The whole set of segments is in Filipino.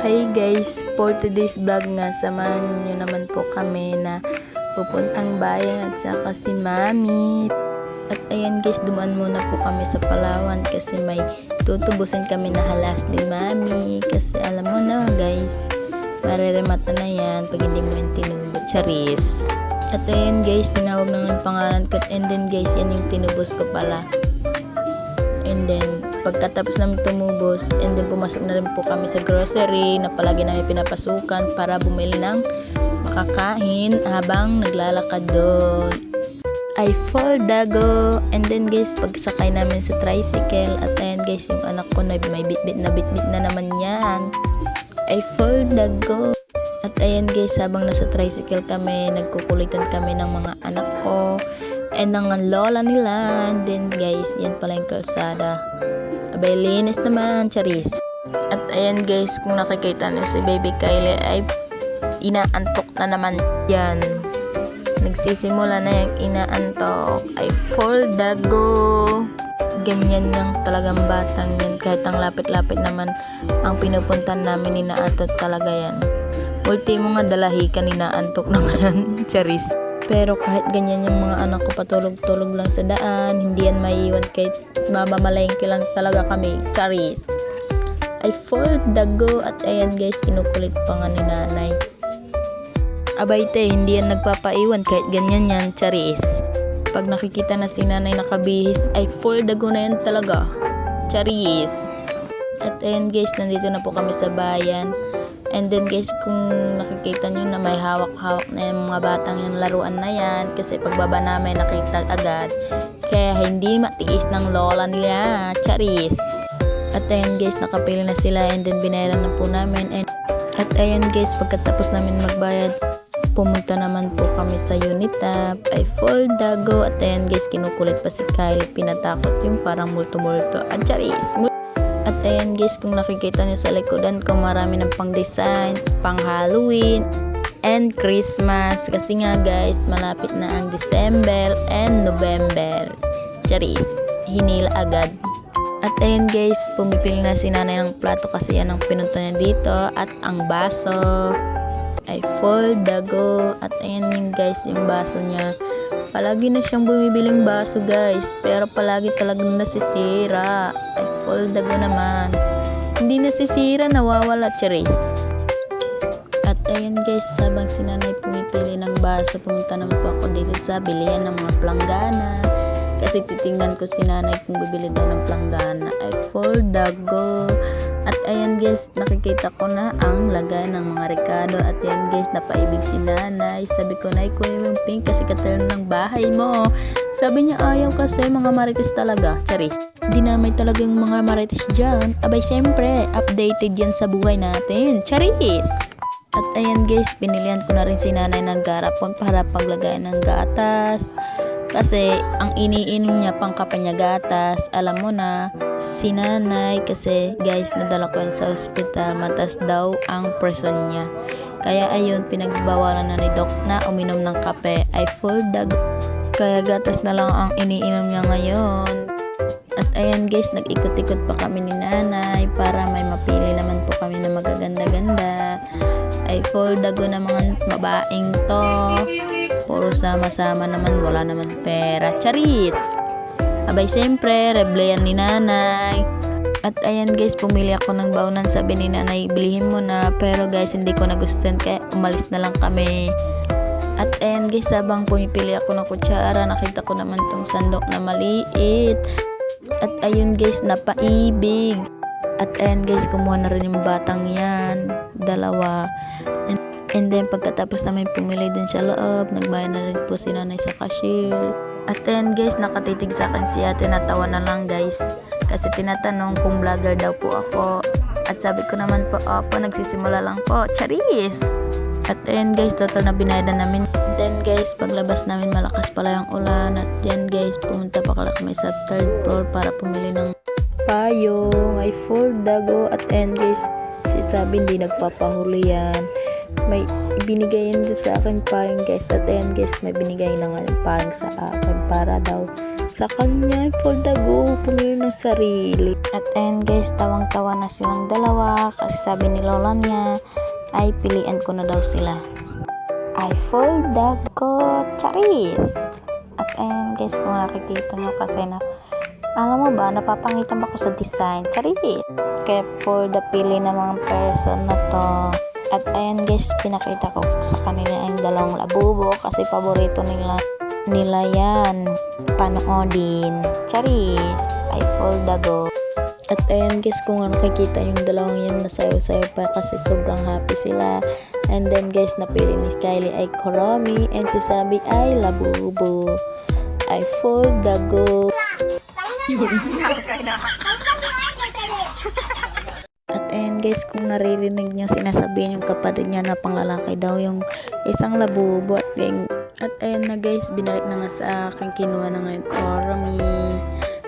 Hi guys, for today's vlog nga, samahan nyo naman po kami na pupuntang bayan at saka si Mami. At ayan guys, dumaan muna po kami sa Palawan kasi may tutubusin kami na halas ni Mami. Kasi alam mo na guys, mareremata na yan pag hindi mo yung tinubos. Charis. At ayan guys, tinawag na yung pangalan ko. And then guys, yan yung tinubos ko pala. And then, pagkatapos namin tumubos, and then pumasok na rin po kami sa grocery na palagi namin pinapasukan para bumili ng makakain habang naglalakad doon. I fall dago. And then guys, pagsakay namin sa tricycle, at ayan guys, yung anak ko na may bitbit na naman yan. I fall dago. At ayan guys, habang nasa tricycle kami, nagkukulitan kami ng mga anak ko and ng lola nila. And then guys, yan pala yung kalsada. Abay, linis naman, charis. At ayan guys, kung nakikita niyo si Baby Kylie ay inaantok na naman yan. Nagsisimula na yung inaantok. Ay fall dago. Ganyan yung talagang batang yan. Kahit ang lapit-lapit naman ang pinupuntan namin, inaantok talaga yan. Ultimo nga dalahikan, inaantok naman. Charis. Pero kahit ganyan yung mga anak ko, patulog-tulog lang sa daan, hindi yan maiiwan kahit mamamalengke lang talaga kami. Charis. I fall dago. At ayan guys, kinukulit pa nga ni nanay. Abay te, hindi yan nagpapaiwan kahit ganyan yan. Charis. Pag nakikita na si nanay nakabihis, ay fall dago na yan talaga. Charis. At ayan guys, nandito na po kami sa bayan. And then guys, kung nakikita nyo na may hawak-hawak na yung mga batang yung laruan na yan, kasi pagbaba namin nakita agad, kaya hindi matiis ng lola nila. Charis. At ayan guys, nakapili na sila and then binayaran na po namin. At ayan guys, pagkatapos namin magbayad, pumunta naman po kami sa Unitap. Ay fall dago. At ayan guys, kinukulit pa si Kylie, pinatakot yung parang multo-multo. At charis. At ayan guys, kung nakikita nyo sa likodan ko, marami ng pang design, pang Halloween and Christmas. Kasi nga guys, malapit na ang December and November. Charis, hinila agad. At ayan guys, pumipili na si nanay ng plato kasi yan ang pinunta niya dito. At ang baso ay fall dago. At ayan yung guys, yung baso niya. Palagi na siyang bumibiling baso guys, pero palagi talagang nasisira. Ay fall dago naman. Hindi nasisira, nawawala. Charis. At ayan guys, habang si nanay pumipili ng baso, pumunta naman po ako dito sa bilihan ng mga planggana. Kasi titingnan ko si nanay kung bibili daw ng planggana. Ay fall dago. At ayan guys, nakikita ko na ang lagay ng mga rekado. At ayan guys, napaibig si nanay. Sabi ko, nay, kunin mo yung pink kasi katulad ng bahay mo. Sabi niya, ayaw kasi mga marites talaga. Charis. Dinamay talaga yung mga marites dyan. Abay, siyempre, updated yan sa buhay natin. Charis. At ayan guys, pinilihan ko na rin si nanay ng garapon para paglagay ng gatas. Kasi ang iniinom niya pang kape niya gatas. Alam mo na, si nanay kasi guys, nadala ko yan sa ospital. Matas daw ang pressure niya. Kaya ayun, pinagbawalan na ni Doc na uminom ng kape. Ay full dago. Kaya gatas na lang ang iniinom niya ngayon. At ayan guys, nag-ikot-ikot pa kami ni nanay para may mapili naman po kami na magaganda-ganda. Ay full dago na mga babaeng to. Puro sama-sama naman, wala naman pera. Charis. Abay, siyempre, rebleyan ni nanay. At ayan guys, pumili ako ng baunan. Sabi ni nanay, bilihin mo na. Pero guys, hindi ko nagustuhan kaya umalis na lang kami. At ayan guys, habang pumipili ako ng kutsara, nakita ko naman tong sandok na maliit. At ayun guys, napaibig. At ayan guys, kumuha na rin yung batang yan. Dalawa. And then pagkatapos namin pumili din sa loob, nagbayad na rin po si nanay sa cashier. At ayan guys, nakatitig sa akin si ate, natawa na lang guys. Kasi tinatanong kung vlogger daw po ako. At sabi ko naman po, opo, nagsisimula lang po. Charis! At ayan guys, total na binayadan namin. Then guys, paglabas namin malakas pala yung ulan. At yan guys, pumunta pa kami sa third floor para pumili ng payong. Ay full dago. At ayan guys, si Sabi hindi nagpapahuli yan. May ibinigay yun sa akin payong guys. At ayan guys, may binigay na nga payong sa akin para daw sa kanya. For the go, pumili ng sarili. At ayan guys, tawang-tawa na silang dalawa kasi sabi ni lola niya ay pilian ko na daw sila. I for the go, charis! At ayan guys, kung nakikita nyo kasi na alam mo ba, napapangitan ba ko sa design? Charis! Kaya for the pili ng mga person na to. At ayan guys, pinakita ko sa kanila ang dalawang labubo kasi paborito nila yan panoodin. Charis! I for the go. At ayan guys, kung nakikita yung dalawang yan nasayaw-sayaw pa kasi sobrang happy sila. And then guys, napili ni Kylie ay Kuromi and si Sabi ay Labubo. I for the go. At ayan guys, kung naririnig nyo, sinasabihin yung kapatid niya na panglalaki daw yung isang Labubo. At ayan na guys, binalik na nga sa akin, kinuha na nga yung Kuromi.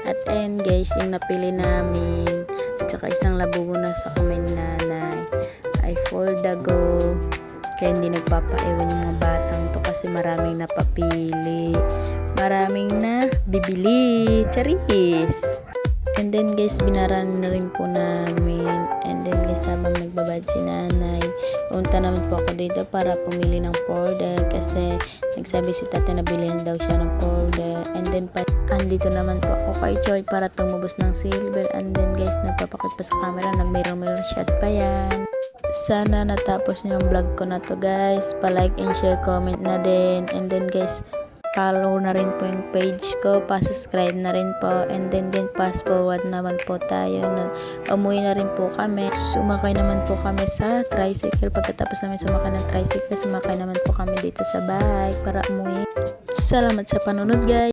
At ayan guys, yung napili namin at saka isang Labubo na sa kamay ni nanay ay for the go. Kaya hindi nagpapaiwan yung mga batang to kasi maraming napapili, maraming na bibili. Charis! And then guys, binaran na rin po namin. And then guys, habang nagbabad si nanay, punta naman po ako dito para pumili ng powder kasi nagsabi si tatay na bilihan daw siya ng powder. And then andito naman po ako kay Joy para tumubos ng silver. And then guys, nagpapakit pa sa camera, nag-mirror shot pa yan. Sana natapos niyo yung vlog ko na to guys. Pa-like and share, comment na din. And then guys, follow na rin po yung page ko, pa-subscribe na rin po, and then fast forward naman po tayo na umuwi na rin po kami. Sumakay naman po kami sa tricycle. Pagkatapos namin sumakay ng tricycle, sumakay naman po kami dito sa bahay para umuwi. Salamat sa panonood guys.